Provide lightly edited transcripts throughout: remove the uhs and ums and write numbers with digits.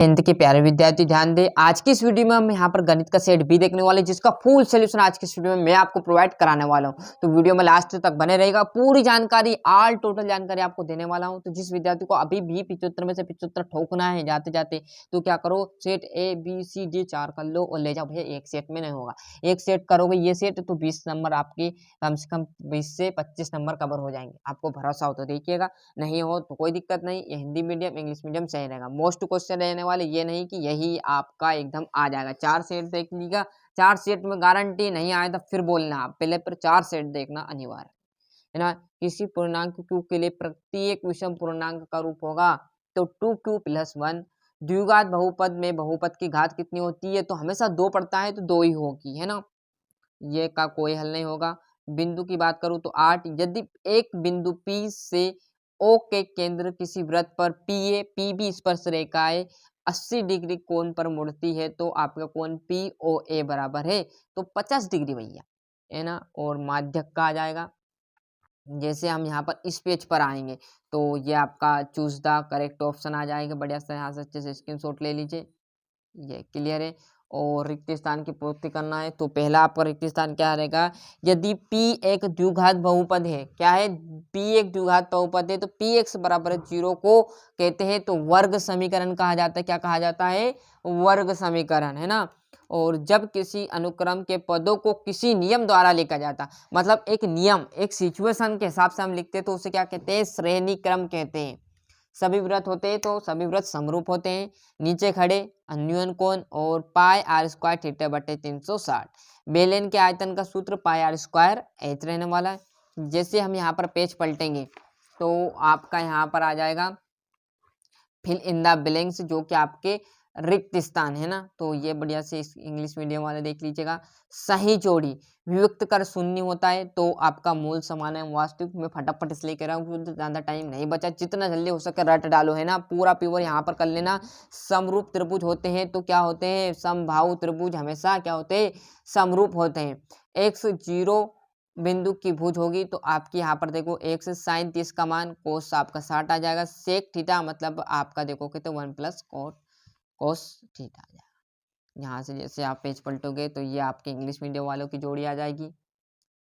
Tenth के प्यारे विद्यार्थी ध्यान दें। आज की इस वीडियो में हम यहाँ पर गणित का सेट बी देखने वाले, जिसका फुल सोल्यूशन आज की इस वीडियो में मैं आपको प्रोवाइड कराने वाला हूँ। तो वीडियो में लास्ट तक बने रहेगा, पूरी जानकारी ऑल टोटल जानकारी आपको देने वाला हूँ। तो जिस विद्यार्थी को अभी भी 75 में से 75 ठोकना है जाते जाते, तो क्या करो, set A B C D 4 कर लो और ले जाओ भैया। एक सेट में नहीं होगा, एक सेट करोगे ये सेट तो 20 नंबर आपके कम से कम 20 से 25 नंबर कवर हो जाएंगे। आपको भरोसा हो तो देखिएगा, नहीं हो तो कोई दिक्कत नहीं। ये हिंदी मीडियम इंग्लिश मीडियम सही रहेगा। मोस्ट क्वेश्चन रहने वाले, ये नहीं कि यही आपका एकदम आ जाएगा। 4 सेट देख लीजिएगा, 4 सेट में गारंटी नहीं आए तो फिर बोलना, आप पहले पर 4 सेट देखना अनिवार्य है ना। किसी पूर्णांक q के लिए प्रत्येक विषम पूर्णांक का रूप होगा तो 2q + 1। द्विघात बहुपद में बहुपद की घात कितनी होती है, तो हमेशा 2 पड़ता है तो 2 ही होगी, है ना। ये का कोई हल नहीं होगा। बिंदु की बात करूं तो 8। यदि एक बिंदु P से O के केंद्र किसी वृत्त पर PA PB स्पर्श रेखाएं 80 डिग्री कोण पर मुड़ती है, तो आपका कोण POA बराबर है तो 50 डिग्री भैया, है ना। और माध्यक का आ जाएगा। जैसे हम यहाँ पर इस पेज पर आएंगे तो ये आपका चूज द करेक्ट ऑप्शन आ जाएगा। बढ़िया से यहाँ से अच्छे से स्क्रीनशॉट ले लीजिए, ये क्लियर है। और रिक्त स्थान की पूर्ति करना है तो पहला आपका रिक्त स्थान क्या रहेगा, यदि P एक द्विघात बहुपद है, क्या है, P एक द्विघात बहुपद है तो Px बराबर 0 को कहते हैं तो वर्ग समीकरण कहा जाता है। क्या कहा जाता है, वर्ग समीकरण, है ना। और जब किसी अनुक्रम के पदों को किसी नियम द्वारा लिखा जाता, मतलब एक नियम एक सिचुएशन के हिसाब से हम लिखते हैं तो उसे क्या कहते हैं, श्रेणी क्रम कहते हैं। सभी व्रत होते हैं तो सभी व्रत समरूप होते हैं। नीचे खड़े अन्योन कोण और पाई आर स्क्वायर थीटा बटे 360। बेलन के आयतन का सूत्र पाई आर स्क्वायर एच रहने वाला है। जैसे हम यहाँ पर पेज पलटेंगे तो आपका यहाँ पर आ जाएगा फिल इन द ब्लैंक्स, जो कि आपके रिक्त स्थान है ना। तो ये बढ़िया से इंग्लिश मीडियम वाले देख लीजिएगा। सही जोड़ी विभक्त कर शून्य होता है तो आपका मूल समान है। वास्तविक में फटाफट इसलिए कह रहा हूँ क्योंकि ज़्यादा टाइम नहीं बचा, जितना जल्दी हो सके रट डालो, है ना। पूरा प्योर यहाँ पर कर लेना। समरूप त्रिभुज होते हैं तो क्या होते हैं, समबाहु त्रिभुज हमेशा क्या होते हैं, समरूप होते हैं। एक्स 0 बिंदु की भुज होगी तो आपकी यहाँ पर देखो एक्स साइन 30 का मान, कोस आपका 60 आ जाएगा, सेक थीटा मतलब आपका देखोगे तो 1 + कोस थीटा आ जाएगा। यहाँ से जैसे आप पेज पलटोगे तो ये आपके इंग्लिश मीडियम वालों की जोड़ी आ जाएगी।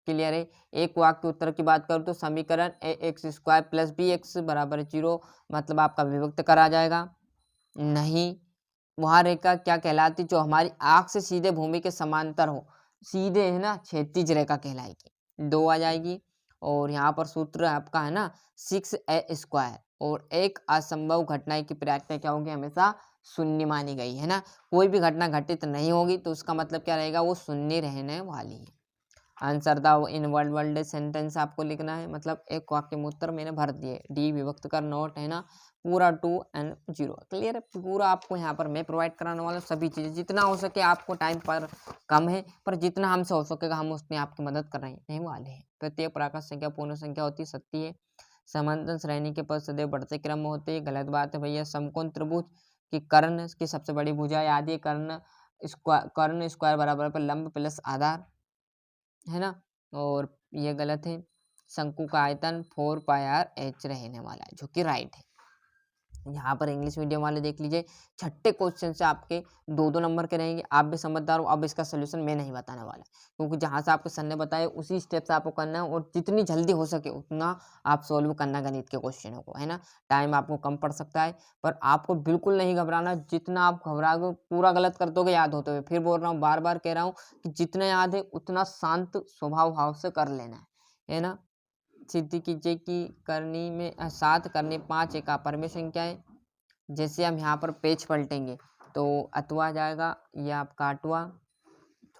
क्लियर है। एक वाक्य उत्तर की बात करूँ तो समीकरण ax² + bx = 0 मतलब आपका विभक्त करा जाएगा। नहीं, वहाँ रेखा क्या कहलाती, जो हमारी आँख से सीधे भूमि के समांतर हो, सीधे है ना, क्षैतिज रेखा कहलाएगी, 2 आ जाएगी। और यहाँ पर सूत्र आपका है ना 6a² और एक असंभव घटना की प्रायिकता क्या होगी, हमेशा शून्य मानी गई है ना। कोई भी घटना घटित नहीं होगी तो उसका मतलब क्या रहेगा, वो शून्य रहने वाली है। Answer the in word world sentence आपको लिखना है, मतलब एक वाक्य में उत्तर मैंने भर दिए। डी विभक्त कर नोट है ना, पूरा 2 और 0 क्लियर है। पूरा आपको यहाँ पर मैं प्रोवाइड कराने वाला हूँ सभी चीज़ें, जितना हो सके। आपको टाइम पर कम है पर जितना हमसे हो सकेगा हम उसमें आपकी मदद कर रहे वाले हैं। प्रत्येक प्राकृत संख्या पूर्ण संख्या होती है, सत्य है। समांतर श्रेणी के पद सदैव बढ़ते क्रम में होते हैं, गलत बात है भैया। समकोण त्रिभुज की कर्ण की सबसे बड़ी भुजा आदि कर्ण स्क्वायर बराबर पर लंब प्लस आधार, है ना। और ये गलत है। शंकु का आयतन 4πr/h रहने वाला है, जो कि राइट है। यहाँ पर इंग्लिश मीडियम वाले देख लीजिए, छठे क्वेश्चन से आपके 2-2 नंबर के रहेंगे। आप भी समझदार हो, अब इसका सोल्यूशन मैं नहीं बताने वाला, क्योंकि जहाँ से आपके सर ने बताया उसी स्टेप से आपको करना है और जितनी जल्दी हो सके उतना आप सोल्व करना गणित के क्वेश्चनों को, है ना। टाइम आपको कम पड़ सकता है पर आपको बिल्कुल नहीं घबराना। जितना आप घबराओगे पूरा गलत कर दोगे याद होते हुए। फिर बोल रहा हूँ, बार बार कह रहा हूँ कि जितना याद है उतना शांत स्वभाव भाव से कर लेना है ना। सिद्धि कीजिए कि करनी में 7 करनी 5 एक अपरमेय संख्या है। जैसे हम यहाँ पर पेज पलटेंगे तो अतवा आ जाएगा, ये आपका अटवा।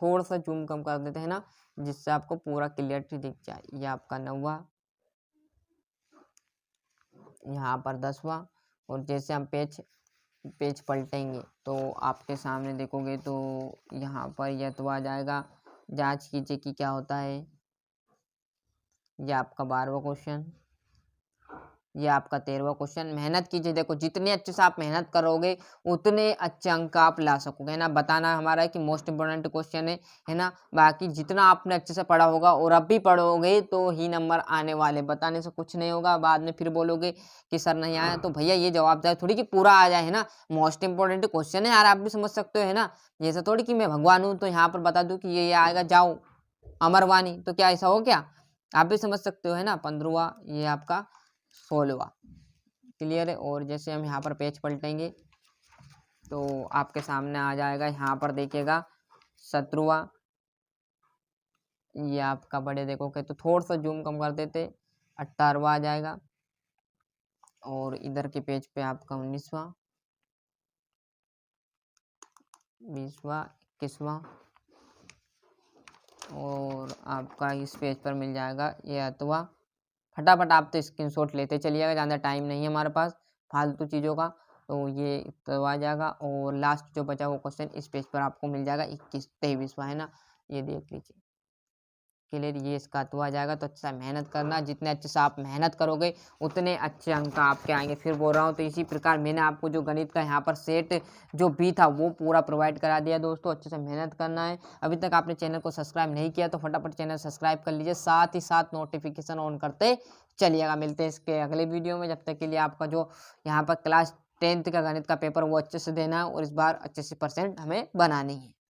थोड़ा सा जूम कम कर देते हैं ना, जिससे आपको पूरा क्लियरिटी दिख जाए। ये आपका 9वां, यहाँ पर 10वां। और जैसे हम पेज पलटेंगे तो आपके सामने देखोगे तो यहाँ पर ये अतवा आ जाएगा। जांच कीजिए कि क्या होता है। ये आपका 12वां क्वेश्चन। ये आपका 13वां क्वेश्चन। मेहनत कीजिए, देखो जितने अच्छे से आप मेहनत करोगे उतने अच्छे अंक आप ला सकोगे, है ना। बताना हमारा है कि मोस्ट इंपोर्टेंट क्वेश्चन है ना। बाकी जितना आपने अच्छे से पढ़ा होगा और अब भी पढ़ोगे तो ही नंबर आने वाले, बताने से कुछ नहीं होगा। बाद में फिर बोलोगे कि सर नहीं आया, तो भैया ये जवाब जाए थोड़ी कि पूरा आ जाए, है ना। मोस्ट इंपोर्टेंट क्वेश्चन है यार, आप भी समझ सकते हो, है ना। जैसा थोड़ी कि मैं भगवान हूँ तो यहाँ पर बता दूँ कि ये आएगा, जाओ अमरवाणी, तो क्या ऐसा हो क्या, आप भी समझ सकते हो, है ना। 15वां ये आपका 16वां क्लियर है। और जैसे हम यहाँ पर पेज पलटेंगे तो आपके सामने आ जाएगा, यहाँ पर देखिएगा 17वां, ये आपका बड़े देखोगे तो थोड़ा सा जूम कम कर देते, 18वां आ जाएगा। और इधर के पेज पे आपका 19वां, 20वां, 21वां, और आपका इस पेज पर मिल जाएगा ये 8वां। फटाफट आप तो स्क्रीनशॉट लेते चलिएगा, ज़्यादा टाइम नहीं है हमारे पास फालतू चीज़ों का। तो ये तो आ जाएगा। और लास्ट जो बचा वो क्वेश्चन इस पेज पर आपको मिल जाएगा 21, 23वां, है ना। ये देख लीजिए क्लियर, ये इसका तो आ जाएगा। तो अच्छा मेहनत करना, जितने अच्छे से आप मेहनत करोगे उतने अच्छे अंक आपके आएंगे। फिर बोल रहा हूँ, तो इसी प्रकार मैंने आपको जो गणित का यहाँ पर सेट जो भी था वो पूरा प्रोवाइड करा दिया दोस्तों। अच्छे से मेहनत करना है। अभी तक आपने चैनल को सब्सक्राइब नहीं किया तो फटाफट चैनल सब्सक्राइब कर लीजिए, साथ ही साथ नोटिफिकेशन ऑन करते चलिएगा। मिलते हैं इसके अगले वीडियो में, जब तक के लिए आपका जो यहाँ पर क्लास 10th का गणित का पेपर वो अच्छे से देना है और इस बार अच्छे से परसेंट हमें बनानी है।